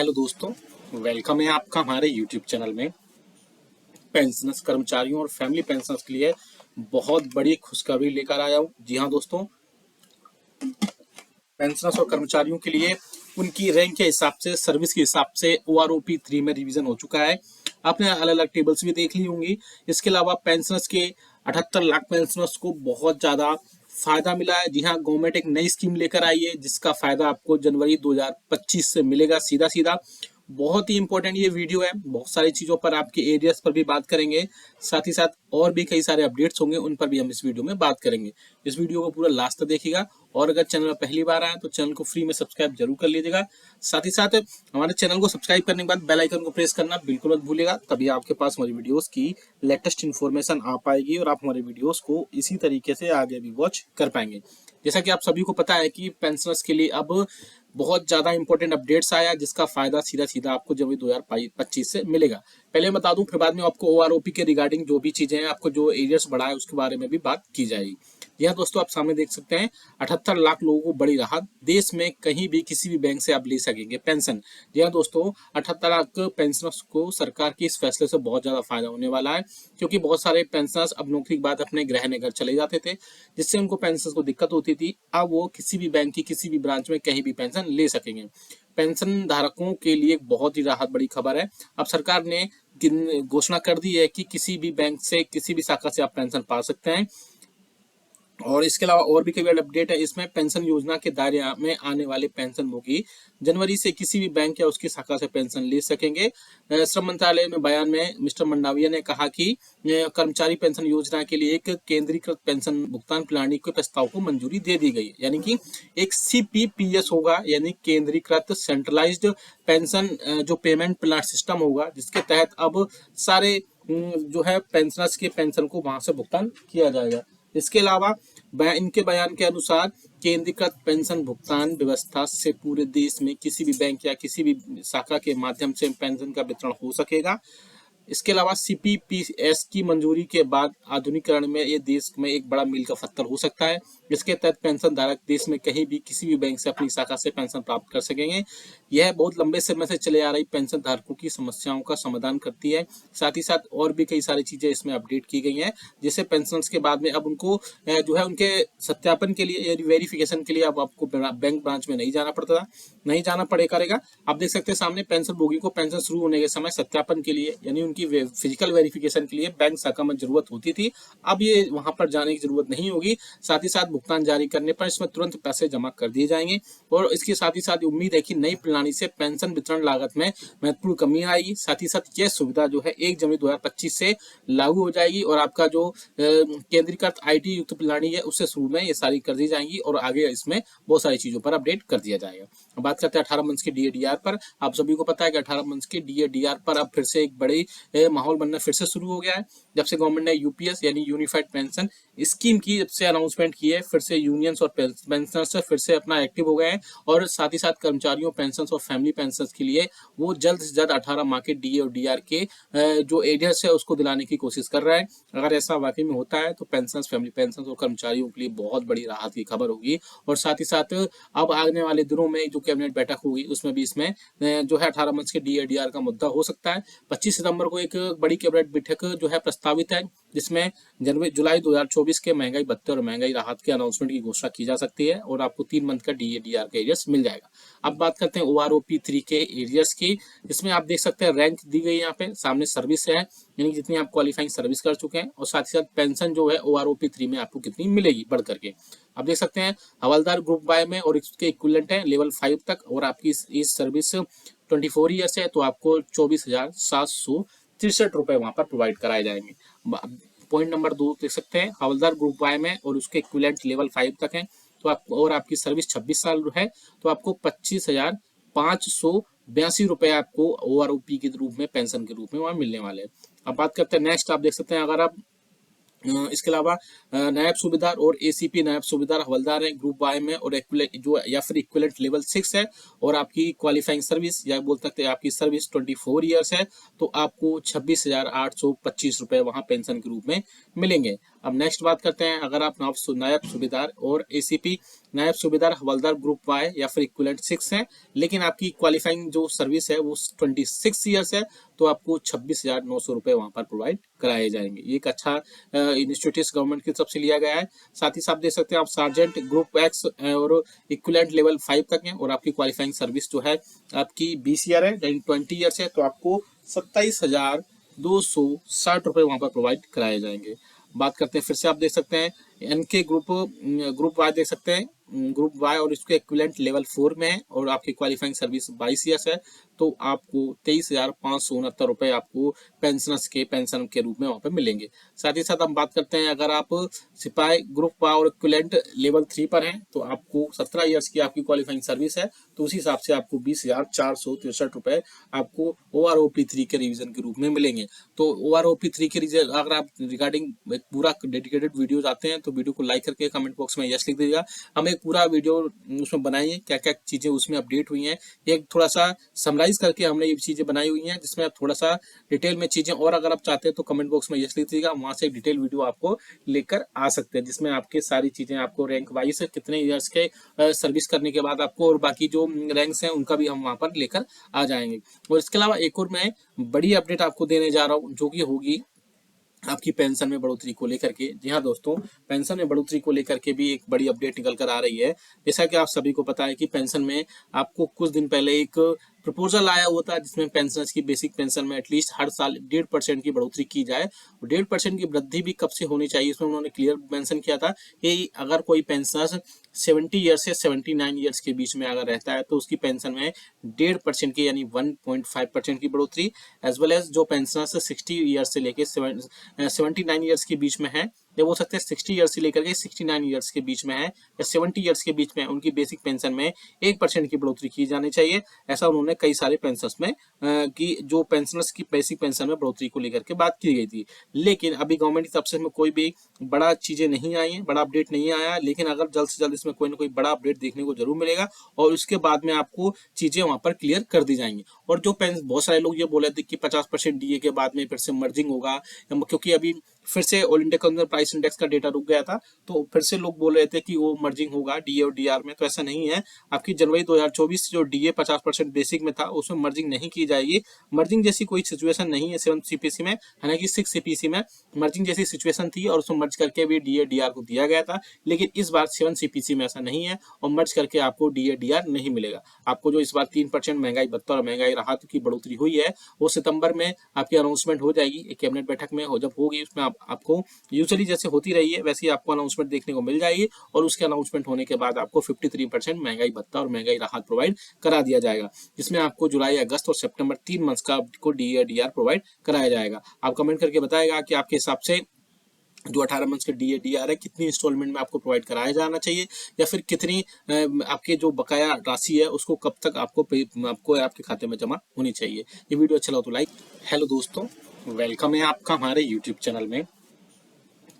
Hello दोस्तों, welcome है आपका हमारे यूट्यूब चैनल में। पेंशनर्स कर्मचारियों और फैमिली पेंशनर्स के लिए बहुत बड़ी खुशखबरी लेकर आया हूँ। जी हाँ दोस्तों, पेंशनर्स और कर्मचारियों के लिए उनकी रैंक के हिसाब से, सर्विस के हिसाब से OROP 3 में रिवीजन हो चुका है। आपने अलग अलग टेबल्स भी देख ली होंगी। इसके अलावा पेंशनर्स के 78 लाख पेंशनर्स को बहुत ज़्यादा फायदा मिला है। जी हाँ, गवर्नमेंट एक नई स्कीम लेकर आई है जिसका फायदा आपको जनवरी 2025 से मिलेगा सीधा सीधा। बहुत ही इंपॉर्टेंट ये वीडियो है। बहुत सारी चीज़ों पर, आपके एरियाज पर भी बात करेंगे, साथ ही साथ और भी कई सारे अपडेट्स होंगे, उन पर भी हम इस वीडियो में बात करेंगे। इस वीडियो को पूरा लास्ट तक देखिएगा और अगर चैनल में पहली बार आए तो चैनल को फ्री में सब्सक्राइब जरूर कर लीजिएगा। साथ ही साथ हमारे चैनल को सब्सक्राइब करने के बाद बेल आइकन को प्रेस करना बिल्कुल मत भूलिएगा, तभी आपके पास हमारी वीडियोस की लेटेस्ट इन्फॉर्मेशन आ पाएगी और आप हमारे वीडियोस को इसी तरीके से आगे भी वॉच कर पाएंगे। जैसा कि आप सभी को पता है कि पेंशनर्स के लिए अब बहुत ज्यादा इंपॉर्टेंट अपडेट्स आया जिसका फायदा सीधा सीधा आपको जनवरी 2025 से मिलेगा। पहले बता दूं, फिर बाद में आपको OROP के रिगार्डिंग जो भी चीजें हैं, आपको जो एरियर्स बढ़ा है उसके बारे में भी बात की जाएगी। यह दोस्तों आप सामने देख सकते हैं, 78 लाख लोगों को बड़ी राहत। देश में कहीं भी किसी भी बैंक से आप ले सकेंगे पेंशन। जी हाँ दोस्तों, 78 लाख पेंशनर्स को सरकार के इस फैसले से बहुत ज्यादा फायदा होने वाला है, क्योंकि बहुत सारे पेंशनर्स अब नौकरी के बाद अपने गृह नगर चले जाते थे, जिससे उनको पेंशन को दिक्कत होती थी। अब वो किसी भी बैंक की किसी भी ब्रांच में कहीं भी पेंशन ले सकेंगे। पेंशन धारकों के लिए एक बहुत ही राहत बड़ी खबर है। अब सरकार ने घोषणा कर दी है कि किसी भी बैंक से, किसी भी शाखा से आप पेंशन पा सकते हैं। और इसके अलावा और भी कई अपडेट है इसमें। पेंशन योजना के दायरे में आने वाले पेंशनभोगी जनवरी से किसी भी बैंक या उसकी शाखा से पेंशन ले सकेंगे। श्रम मंत्रालय में बयान में मिस्टर मंडाविया ने कहा कि कर्मचारी पेंशन योजना के लिए एक केंद्रीकृत पेंशन भुगतान प्रणाली के प्रस्ताव को मंजूरी दे दी गई, यानी कि एक CPPS होगा, यानी केंद्रीकृत सेंट्रलाइज्ड पेंशन जो पेमेंट प्लान सिस्टम होगा, जिसके तहत अब सारे जो है पेंशनर्स के पेंशन को वहां से भुगतान किया जाएगा। इसके अलावा इनके बयान के अनुसार केंद्रीकृत पेंशन भुगतान व्यवस्था से पूरे देश में किसी भी बैंक या किसी भी शाखा के माध्यम से पेंशन का वितरण हो सकेगा। इसके अलावा CPPS की मंजूरी के बाद आधुनिकीकरण में ये देश में एक बड़ा मील का पत्थर हो सकता है। इसके तहत पेंशन धारक देश में कहीं भी किसी भी बैंक से अपनी शाखा से पेंशन प्राप्त कर सकेंगे। यह बहुत लंबे समय से चले आ रही पेंशन धारकों की समस्याओं का समाधान करती है। साथ ही साथ और भी कई सारी चीजें इसमें अपडेट की गई हैं, जिससे पेंशनर्स के बाद में अब उनको जो है उनके सत्यापन के लिए यानी वेरिफिकेशन के लिए अब आपको बैंक ब्रांच में नहीं जाना पड़ता, नहीं जाना पड़ेगा। आप देख सकते हैं सामने, पेंशन भोगी को पेंशन शुरू होने के समय सत्यापन के लिए यानी उनकी फिजिकल वेरिफिकेशन के लिए बैंक शाखा में जरूरत होती थी। अब ये वहां पर जाने की जरूरत नहीं होगी। साथ ही साथ भुगतान जारी करने पर इसमें तुरंत पैसे जमा कर दिए जाएंगे। और इसके साथ ही साथ उम्मीद है कि नई प्रणाली से पेंशन वितरण लागत में महत्वपूर्ण कमी आएगी। साथ ही साथ यह सुविधा जो है 1 जनवरी 2025 से लागू हो जाएगी और आपका जो केंद्रीकृत IT युक्त प्रणाली है उससे शुरू में ये सारी कर दी जाएंगी और आगे इसमें बहुत सारी चीजों पर अपडेट कर दिया जाएगा। बात करते हैं 18 मंथ्स के DA/DR पर। आप सभी को पता है कि 18 मंथ्स के DA/DR पर अब फिर से एक बड़ी माहौल बनना फिर से शुरू हो गया है। जब से गवर्नमेंट ने UPS यानी यूनिफाइड पेंशन स्कीम की जब से अनाउंसमेंट की है, फिर से यूनियंस और पेंशनर्स फिर से अपना एक्टिव हो गए हैं। और साथ ही साथ कर्मचारियों, पेंशन और फैमिली पेंशन के लिए वो जल्द से जल्द 18 माह के DA और DR के जो एरियर्स है उसको दिलाने की कोशिश कर रहा है। अगर ऐसा वाकई में होता है तो पेंशन, फैमिली पेंशन और कर्मचारियों के लिए बहुत बड़ी राहत की खबर होगी। और साथ ही साथ अब आने वाले दिनों में जो कैबिनेट बैठक होगी उसमें भी इसमें जो है 18 मंथ्स के DA/DR का मुद्दा हो सकता है। 25 सितंबर को एक बड़ी कैबिनेट बैठक जो है प्रस्तावित है, जिसमें जुलाई 2024 के महंगाई भत्ते और महंगाई राहत के अनाउंसमेंट की घोषणा की जा सकती है और आपको 3 मंथ का DA/DR का एरियर्स मिल जाएगा। अब बात करते हैं OROP 3 के एरियर्स की। इसमें आप देख सकते हैं रैंक दी गई है यहाँ पे सामने, सर्विस है यानी जितनी आप क्वालिफाइंग सर्विस कर चुके हैं, और साथ ही साथ पेंशन जो है OROP 3 में आपको कितनी मिलेगी बढ़ करके। आप देख सकते हैं हवलदार ग्रुप वाई में और इसके इक्विवेलेंट है लेवल 5 तक, और आपकी इस सर्विस 24 ईयर्स है तो आपको 24,763 रुपए वहां पर प्रोवाइड कराए जाएंगे। पॉइंट नंबर 2 देख सकते हैं, हवलदार ग्रुप वाई में और उसके इक्विवेलेंट लेवल 5 तक है तो आप, और आपकी सर्विस 26 साल है तो आपको 25,582 रुपए आपको OROP के रूप में, पेंशन के रूप में वहां मिलने वाले हैं। अब बात करते हैं नेक्स्ट। आप देख सकते हैं अगर आप इसके अलावा नायब सूबेदार और ACP नायब सूबेदार हवलदार है ग्रुप वाई में, और जो या फिर इक्विवेलेंट लेवल 6 है, और आपकी क्वालिफाइंग सर्विस या बोल सकते हैं आपकी सर्विस 24 ईयर्स है तो आपको 26,825 रुपए वहां पेंशन के रूप में मिलेंगे। अब नेक्स्ट बात करते हैं, अगर आप नायब सूबेदार और एसीपी नायब सूबेदार हवलदार ग्रुप वाई या फिर इक्विवेलेंट 6 है, लेकिन आपकी क्वालिफाइंग जो सर्विस है वो 26 ईयर्स है, तो आपको 26,900 रुपये वहां पर प्रोवाइड कराए जाएंगे। ये एक अच्छा इनिशिएटिव गवर्नमेंट की तरफ से लिया गया है। साथ ही साथ देख सकते हैं आप सार्जेंट ग्रुप एक्स और इक्विवेलेंट लेवल 5 तक है, और आपकी क्वालिफाइंग सर्विस जो है आपकी 20 ईयर है, यानी 20 ईयर्स है, तो आपको 27,260 रुपये वहां पर प्रोवाइड कराए जाएंगे। बात करते हैं फिर से, आप देख सकते हैं एनके ग्रुप वाई देख सकते हैं, ग्रुप वाई और इसके इक्विवेलेंट लेवल 4 में है, और आपकी क्वालिफाइंग सर्विस 22 ईयर्स है, तो आपको 23,569 रुपये आपको पेंशनर्स के पेंशन के रूप में वहां पर मिलेंगे। साथ ही साथ हम बात करते हैं, अगर आप सिपाही ग्रुप वाई और इक्विवेलेंट लेवल 3 पर हैं, तो आपको 17 ईयर्स की आपकी क्वालिफाइंग सर्विस है, तो उसी हिसाब से आपको 20,463 रुपये आपको OROP3 के रिवीजन के रूप में मिलेंगे। तो OROP3 के रिजल्ट अगर आप रिगार्डिंग एक पूरा डेडिकेटेड वीडियो आते हैं तो वीडियो को लाइक करके कमेंट बॉक्स में यस लिख दीजिएगा। हम एक पूरा वीडियो उसमें बनाएंगे, क्या क्या चीजें उसमें अपडेट हुई हैं, एक थोड़ा सा समराइज करके हमने ये चीजें बनाई हुई हैं, जिसमें आप थोड़ा सा डिटेल में चीजें, और अगर आप चाहते हैं तो कमेंट बॉक्स में यस लिख दीजिएगा, वहां से एक डिटेल वीडियो आपको लेकर आ सकते हैं, जिसमें आपके सारी चीजें आपको रैंक वाइज कितने ईयर्स के सर्विस करने के बाद आपको, और बाकी जो रैंक्स हैं उनका भी हम वहां पर लेकर आ जाएंगे। और इसके अलावा एक और मैं बड़ी अपडेट आपको देने जा रहा हूँ, जो कि होगी आपकी पेंशन में बढ़ोतरी को लेकर के। जी हाँ दोस्तों, पेंशन में बढ़ोतरी को लेकर के भी एक बड़ी अपडेट निकल कर आ रही है। जैसा कि आप सभी को पता है कि पेंशन में आपको कुछ दिन पहले एक प्रपोजल आया हुआ था, जिसमें पेंशनर्स की बेसिक पेंशन में एटलीस्ट हर साल 1.5% की बढ़ोतरी की जाए। 1.5% की वृद्धि भी कब से होनी चाहिए, इसमें उन्होंने क्लियर मेंशन किया था कि अगर कोई पेंशनर 70 ईयर्स से 79 ईयर्स के बीच में अगर रहता है, तो उसकी पेंशन में 1.5% की यानी 1.5% की बढ़ोतरी, एज वेल एज जो पेंशनर 60 ईयर्स से लेकर 79 ईयर्स के बीच में है, या हो सकते हैं 60 ईयर्स से लेकर के 69 ईयर्स के बीच में है, या 70 ईयर्स के बीच में, उनकी बेसिक पेंशन में 1% की बढ़ोतरी की जानी चाहिए। ऐसा उन्होंने कई सारे पेंशनर्स में कि जो पेंशनर्स की बेसिक पेंशन में बढ़ोतरी को लेकर के बात की गई थी। लेकिन अभी गवर्नमेंट की तरफ से कोई भी बड़ा चीजें नहीं आई है, बड़ा अपडेट नहीं आया, लेकिन अगर जल्द से जल्द इसमें कोई ना कोई बड़ा अपडेट देखने को जरूर मिलेगा, और उसके बाद में आपको चीजें वहां पर क्लियर कर दी जाएंगी। और जो बहुत सारे लोग ये बोले थे कि 50% DA के बाद में फिर से मर्जिंग होगा, क्योंकि अभी फिर से all India consumer price index का डेटा रुक गया था, तो फिर से लोग बोल रहे थे कि वो मर्जिंग होगा DA और DR में, तो ऐसा नहीं है। आपकी जनवरी 2024 जो DA 50% बेसिक में था, उसमें मर्जिंग नहीं की जाएगी। मर्जिंग जैसी कोई सिचुएशन नहीं है 7 CPC में, हालांकि 6 CPC में मर्जिंग जैसी सिचुएशन थी, और उसमें मर्ज करके भी DA DR को दिया गया था, लेकिन इस बार 7 CPC में ऐसा नहीं है, और मर्ज करके आपको DA DR नहीं मिलेगा। आपको जो इस बार 3% महंगाई भत्ता और महंगाई राहत की बढ़ोतरी हुई है, वो सितंबर में आपकी अनाउंसमेंट हो जाएगी एक कैबिनेट बैठक में, और जब होगी उसमें आपको यूजुअली जैसे होती रही है वैसे ही आपको अनाउंसमेंट देखने को मिल जाएगी, और उसके अनाउंसमेंट होने के बाद आपको 53% महंगाई भत्ता और महंगाई राहत प्रोवाइड करा दिया जाएगा, जिसमें आपको जुलाई, अगस्त और सितंबर 3 मंथ्स का आपको DA DR प्रोवाइड कराया जाएगा। आप कमेंट करके बताएगा कि आपके हिसाब से जो 18 मंथ्स के DA DR है, कितनी इंस्टॉलमेंट में आपको प्रोवाइड कराया जाना चाहिए, या फिर कितनी आपके जो बकाया राशि है उसको कब तक आपको आपके खाते में जमा होनी चाहिए। ये वीडियो अच्छा लगा तो लाइक। हेलो दोस्तों, वेलकम है आपका हमारे यूट्यूब चैनल में।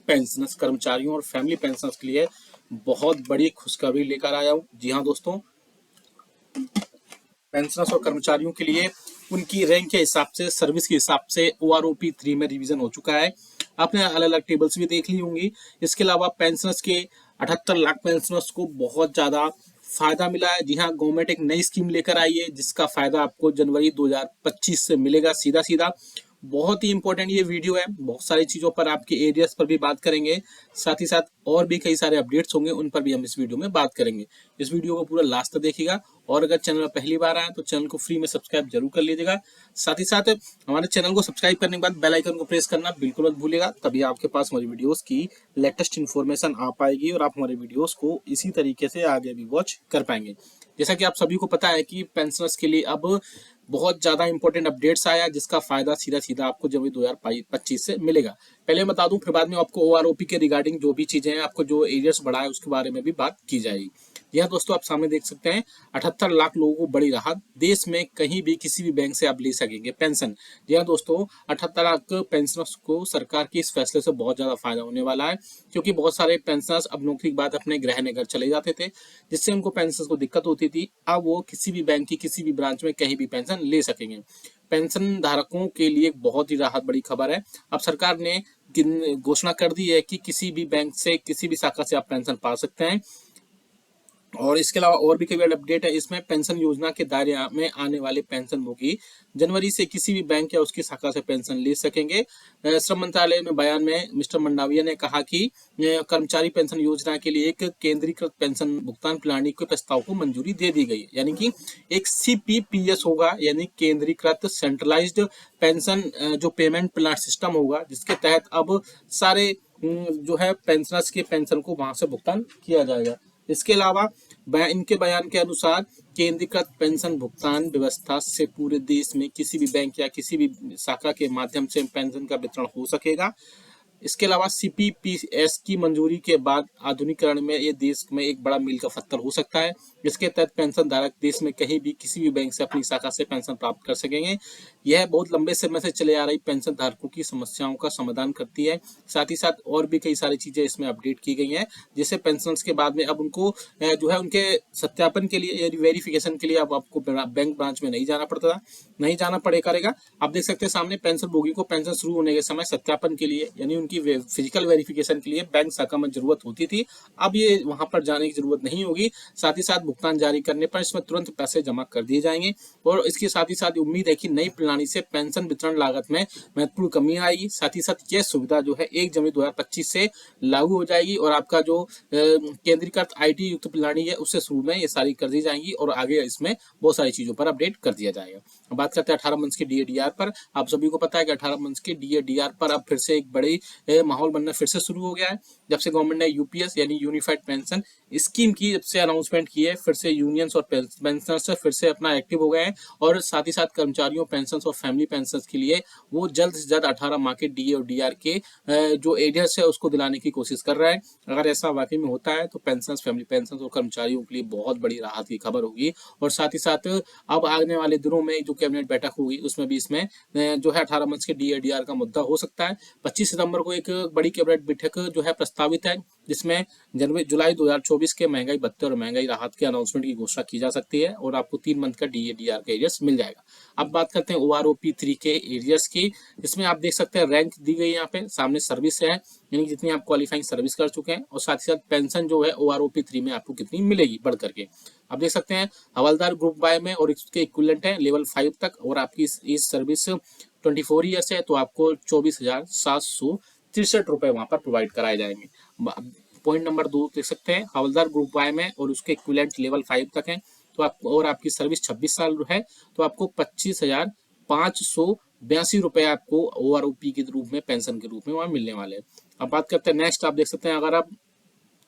पेंशनर्स, कर्मचारियों और फैमिली पेंशनर्स के लिए बहुत बड़ी खुशखबरी लेकर आया हूँ। जी हाँ दोस्तों, पेंशनर्स और कर्मचारियों के लिए उनकी रैंक के हिसाब से, सर्विस के हिसाब से OROP3 में रिवीजन हो चुका है। आपने अलग अलग टेबल्स भी देख ली होंगी। इसके अलावा पेंशनर्स के 78 लाख पेंशनर्स को बहुत ज्यादा फायदा मिला है। जी हाँ, गवर्नमेंट एक नई स्कीम लेकर आई है, जिसका फायदा आपको जनवरी 2025 से मिलेगा सीधा सीधा। बहुत ही इंपॉर्टेंट ये वीडियो है, बहुत सारी चीजों पर, आपके एरियाज पर भी बात करेंगे, साथ ही साथ और भी कई सारे अपडेट्स होंगे, उन पर भी हम इस वीडियो में बात करेंगे। इस वीडियो को पूरा लास्ट तक देखिएगा, और अगर चैनल में पहली बार आए तो चैनल को फ्री में सब्सक्राइब जरूर कर लीजिएगा। साथ ही साथ हमारे चैनल को सब्सक्राइब करने के बाद बेल आइकन को प्रेस करना बिल्कुल मत भूलिएगा, तभी आपके पास हमारी वीडियोस की लेटेस्ट इन्फॉर्मेशन आ पाएगी, और आप हमारे वीडियोस को इसी तरीके से आगे भी वॉच कर पाएंगे। जैसा कि आप सभी को पता है कि पेंशनर्स के लिए अब बहुत ज्यादा इंपॉर्टेंट अपडेट्स आया, जिसका फायदा सीधा सीधा आपको जनवरी 2025 से मिलेगा। पहले बता दूं, फिर बाद में आपको OROP के रिगार्डिंग जो भी चीजें हैं, आपको जो एरियर्स बढ़ा है उसके बारे में भी बात की जाएगी। यह दोस्तों आप सामने देख सकते हैं 78 लाख लोगों को बड़ी राहत, देश में कहीं भी किसी भी बैंक से आप ले सकेंगे पेंशन। जी हाँ दोस्तों, 78 लाख पेंशनर्स को सरकार के इस फैसले से बहुत ज्यादा फायदा होने वाला है, क्योंकि बहुत सारे पेंशनर्स अब नौकरी के बाद अपने गृह नगर चले जाते थे, जिससे उनको पेंशन को दिक्कत होती थी। अब वो किसी भी बैंक की किसी भी ब्रांच में कहीं भी पेंशन ले सकेंगे। पेंशन धारकों के लिए एक बहुत ही राहत बड़ी खबर है। अब सरकार ने घोषणा कर दी है कि किसी भी बैंक से किसी भी शाखा से आप पेंशन पा सकते हैं। और इसके अलावा और भी कई अपडेट है इसमें, पेंशन योजना के दायरे में आने वाले पेंशनभोगी जनवरी से किसी भी बैंक या उसकी शाखा से पेंशन ले सकेंगे। श्रम मंत्रालय में बयान में मिस्टर मंडाविया ने कहा कि कर्मचारी पेंशन योजना के लिए एक केंद्रीकृत पेंशन भुगतान प्रणाली के प्रस्ताव को मंजूरी दे दी गई, यानी कि एक CPPS होगा, यानी केंद्रीकृत सेंट्रलाइज्ड पेंशन जो पेमेंट प्लान सिस्टम होगा, जिसके तहत अब सारे जो है पेंशनर्स के पेंशन को वहां से भुगतान किया जाएगा। इसके अलावा इनके बयान के अनुसार केंद्रीकृत पेंशन भुगतान व्यवस्था से पूरे देश में किसी भी बैंक या किसी भी शाखा के माध्यम से पेंशन का वितरण हो सकेगा। इसके अलावा CPPS की मंजूरी के बाद आधुनिकीकरण में ये देश में एक बड़ा मील का पत्थर हो सकता है। इसके तहत पेंशन धारक देश में कहीं भी किसी भी बैंक से अपनी शाखा से पेंशन प्राप्त कर सकेंगे। यह बहुत लंबे समय से चले आ रही पेंशन धारकों की समस्याओं का समाधान करती है। साथ ही साथ और भी कई सारी चीजें इसमें अपडेट की गई हैं, जिससे पेंशन के बाद में अब उनको जो है उनके सत्यापन के लिए, वेरिफिकेशन के लिए अब आपको बैंक ब्रांच में नहीं जाना पड़ेगा। आप देख सकते हैं सामने, पेंशन भोगी को पेंशन शुरू होने के समय सत्यापन के लिए, यानी उनकी फिजिकल वेरिफिकेशन के लिए बैंक शाखा में जरूरत होती थी। अब ये वहां पर जाने की जरूरत नहीं होगी। साथ ही साथ भुगतान जारी करने पर इसमें तुरंत पैसे जमा कर दिए जाएंगे। और इसके साथ ही साथ उम्मीद है कि नई प्रणाली से पेंशन वितरण लागत में महत्वपूर्ण कमी आएगी। साथ ही साथ यह सुविधा जो है 1 जनवरी 2025 से लागू हो जाएगी और आपका जो केंद्रीकृत IT युक्त प्रणाली है उससे शुरू में ये सारी कर दी जाएंगी और आगे इसमें बहुत सारी चीजों पर अपडेट कर दिया जाएगा। बात करते हैं 18 मंथ्स के DADR पर। आप सभी को पता है कि 18 मंथ्स के DADR पर अब फिर से एक बड़ी माहौल बनना फिर से शुरू हो गया है। जब से गवर्नमेंट ने UPS यानी यूनिफाइड पेंशन स्कीम की जब से अनाउंसमेंट की है, फिर से यूनियंस और पेंशनर्स फिर से अपना एक्टिव हो गए हैं। और साथ ही साथ कर्मचारियों, पेंशन और फैमिली पेंशन के लिए वो जल्द से जल्द 18 माह के DA और DR के जो एरियर्स है उसको दिलाने की कोशिश कर रहा है। अगर ऐसा वाकई में होता है तो पेंशन, फैमिली पेंशन और कर्मचारियों के लिए बहुत बड़ी राहत की खबर होगी। और साथ ही साथ अब आने वाले दिनों में जो कैबिनेट बैठक होगी उसमें भी इसमें जो है 18 मंथ के DADR का मुद्दा हो सकता है। 25 सितंबर को एक बड़ी कैबिनेट बैठक जो है प्रस्तावित है, जिसमें जुलाई 2024 के महंगाई भत्ते और महंगाई राहत के अनाउंसमेंट की घोषणा की जा सकती है और आपको 3 मंथ का DADR का एरियर्स मिल जाएगा। अब बात करते हैं OROP3 के एरियर्स की। इसमें आप देख सकते हैं रैंक दी गई यहाँ पे, सामने सर्विस है, यानी जितनी आप क्वालिफाइंग सर्विस कर चुके हैं, और साथ ही साथ पेंशन जो है OROP3 में आपको कितनी मिलेगी बढ़ करके। आप देख सकते हैं हवलदार ग्रुप बाय में और इसके इक्विवेलेंट है लेवल 5 तक, और आपकी इस सर्विस 24 ईयर्स है तो आपको 24,763 रुपए वहां पर प्रोवाइड कराए जाएंगे। पॉइंट नंबर 2 देख सकते हैं हवलदार ग्रुप वाई में और उसके इक्विवेलेंट लेवल 5 तक है तो आप, और आपकी सर्विस 26 साल है तो आपको 25,582 रुपए आपको OROP के रूप में, पेंशन के रूप में वहां मिलने वाले हैं। अब बात करते हैं नेक्स्ट, आप देख सकते हैं अगर आप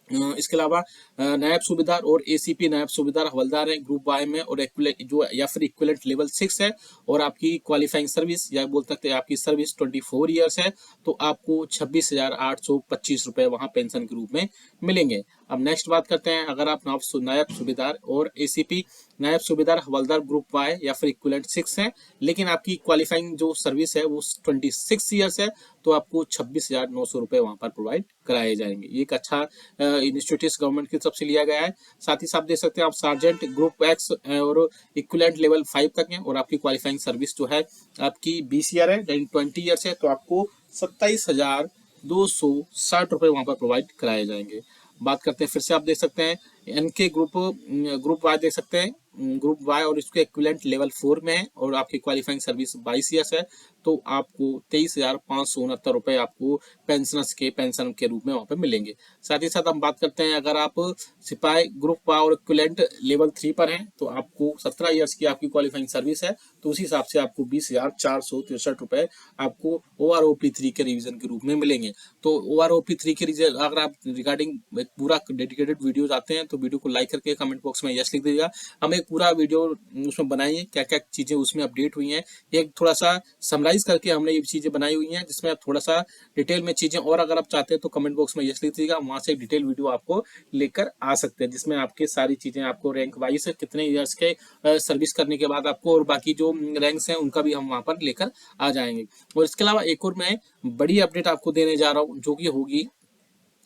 इसके अलावा नायब सूबेदार और ACP नायब सूबेदार हवलदार है ग्रुप वाई में, और जो या फिर इक्विवेलेंट लेवल 6 है, और आपकी क्वालिफाइंग सर्विस या बोल सकते हैं आपकी सर्विस 24 ईयर्स है तो आपको 26,825 रुपए वहां पेंशन के रूप में मिलेंगे। अब नेक्स्ट बात करते हैं, अगर आप नायब सूबेदार और ACP नायब सूबेदार हवलदार ग्रुप वाई या फिर इक्विवेलेंट 6 है, लेकिन आपकी क्वालिफाइंग जो सर्विस है वो 26 ईयर्स है तो आपको 26,900 रुपए वहां पर प्रोवाइड कराए जाएंगे। ये एक अच्छा इंस्टीट्यूट गवर्नमेंट की तरफ से लिया गया है। साथ ही साथ देख सकते हैं आप सार्जेंट ग्रुप X और इक्विवेलेंट लेवल 5 तक है, और आपकी क्वालिफाइंग सर्विस जो है आपकी 20 ईयर है, यानी 20 ईयर्स है तो आपको 27,260 रुपए वहां पर प्रोवाइड कराए जाएंगे। बात करते हैं फिर से, आप देख सकते हैं NK ग्रुप वाई देख सकते हैं, ग्रुप वाई और इसके इक्विवेलेंट लेवल 4 में है, और आपकी क्वालिफाइंग सर्विस 22 ईयर्स है तो आपको 23,569 रुपए आपको पेंशनर्स के पेंशन के रूप में वहां पे मिलेंगे। साथ ही साथ हम बात करते हैं अगर आप सिपाही ग्रुप वाई और इक्विवेलेंट लेवल 3 पर हैं तो आपको 17 ईयर्स की आपकी क्वालिफाइंग सर्विस है तो उसी हिसाब से आपको 20,463 रुपए आपको OROP3 के रिवीजन के रूप में मिलेंगे। तो OROP3 के अगर आप रिगार्डिंग पूरा डेडिकेटेड वीडियो आते हैं तो वीडियो को लाइक करके कमेंट बॉक्स में यस लिख दीजिएगा। हम एक पूरा वीडियो उसमें बनाएंगे, क्या क्या चीज़ें उसमें अपडेट हुई हैं, एक थोड़ा सा समराइज करके हमने ये चीज़ें बनाई हुई हैं, जिसमें आप थोड़ा सा डिटेल में चीज़ें, और अगर आप चाहते हैं तो कमेंट बॉक्स में यस लिख दीजिएगा, वहाँ से एक डिटेल वीडियो आपको लेकर आ सकते हैं, जिसमें आपके सारी चीज़ें आपको रैंक वाइज कितने ईयर्स के सर्विस करने के बाद आपको, और बाकी जो रैंक्स हैं उनका भी हम वहाँ पर लेकर आ जाएंगे। और इसके अलावा एक और मैं बड़ी अपडेट आपको देने जा रहा हूँ, जो कि होगी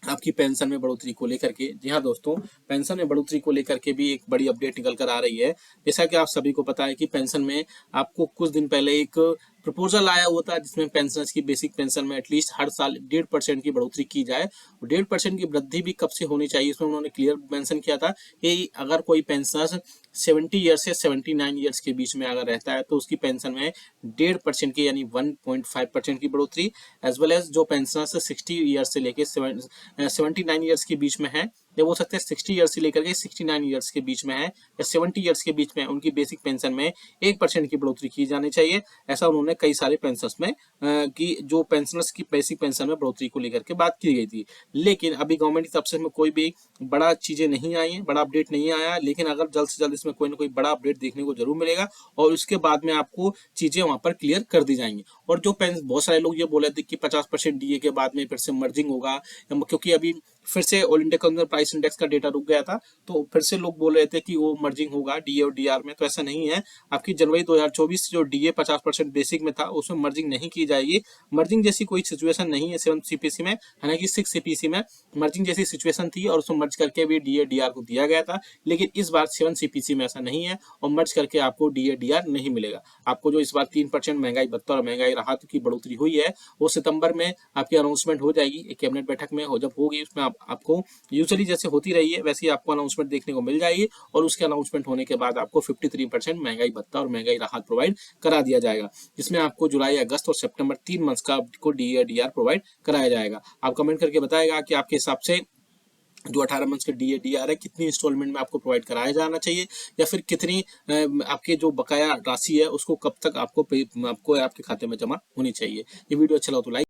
आपकी पेंशन में बढ़ोतरी को लेकर के। जी हाँ दोस्तों, पेंशन में बढ़ोतरी को लेकर के भी एक बड़ी अपडेट निकल कर आ रही है। जैसा कि आप सभी को पता है कि पेंशन में आपको कुछ दिन पहले एक प्रपोजल आया हुआ था, जिसमें पेंशनर्स की बेसिक पेंशन में एटलीस्ट हर साल 1.5% की बढ़ोतरी की जाए। 1.5% की वृद्धि भी कब से होनी चाहिए, इसमें उन्होंने क्लियर मेंशन किया था कि अगर कोई पेंशनर 70 ईयर्स से 79 ईयर्स के बीच में अगर रहता है तो उसकी पेंशन में 1.5% की यानी 1.5% की बढ़ोतरी, एज वेल एज जो पेंशनर्स 60 ईयर्स से लेकर 79 ईयर्स के बीच में है, या हो सकते हैं 60 ईयर्स से लेकर के 69 ईयर्स के बीच में है, या 70 ईयर्स के बीच में, उनकी बेसिक पेंशन में 1% की बढ़ोतरी की जानी चाहिए। ऐसा उन्होंने कई सारे पेंशनर्स में कि जो पेंशनर्स की बेसिक पेंशन में बढ़ोतरी को लेकर के बात की गई थी। लेकिन अभी गवर्नमेंट की तरफ से कोई भी बड़ा चीजें नहीं आई है, बड़ा अपडेट नहीं आया, लेकिन अगर जल्द से जल्द इसमें कोई ना कोई बड़ा अपडेट देखने को जरूर मिलेगा, और उसके बाद में आपको चीजें वहां पर क्लियर कर दी जाएंगी। और जो बहुत सारे लोग ये बोले थे कि 50% डीए के बाद में फिर से मर्जिंग होगा, क्योंकि अभी फिर से all India consumer price index का डेटा रुक गया था, तो फिर से लोग बोल रहे थे कि वो मर्जिंग होगा डीए और डीआर में। तो ऐसा नहीं है, आपकी जनवरी 2024 जो डीए 50% बेसिक में था उसमें मर्जिंग नहीं की जाएगी। मर्जिंग जैसी कोई सिचुएशन नहीं है 7 सीपीसी में, हालांकि 6 सीपीसी में मर्जिंग जैसी सिचुएशन थी और उसमें मर्ज करके भी डीए डीआर को दिया गया था, लेकिन इस बार 7 सीपीसी में ऐसा नहीं है और मर्ज करके आपको डीए डीआर नहीं मिलेगा। आपको जो इस बार 3% महंगाई भत्ता और महंगाई राहत की बढ़ोतरी हुई है वो सितंबर में आपकी अनाउंसमेंट हो जाएगी एक कैबिनेट बैठक में, हो जब होगी उसमें आपको यूजुअली जैसे होती रही है वैसे ही आपको अनाउंसमेंट देखने को मिल जाएगी, और उसके अनाउंसमेंट होने के बाद आपको 53% महंगाई भत्ता और महंगाई राहत प्रोवाइड करा दिया जाएगा, जिसमें आपको जुलाई, अगस्त और सितंबर 3 मंथ्स का आपको डीए डीआर प्रोवाइड कराया जाएगा। आप कमेंट करके बताएगा कि आपके हिसाब से जो 18 मंथ्स के डीए डीआर है कितनी इंस्टॉलमेंट में आपको प्रोवाइड कराया जाना चाहिए, या फिर कितनी आपके जो बकाया राशि है उसको कब तक आपको आपके खाते में जमा होनी चाहिए। ये वीडियो अच्छा लगा तो लाइक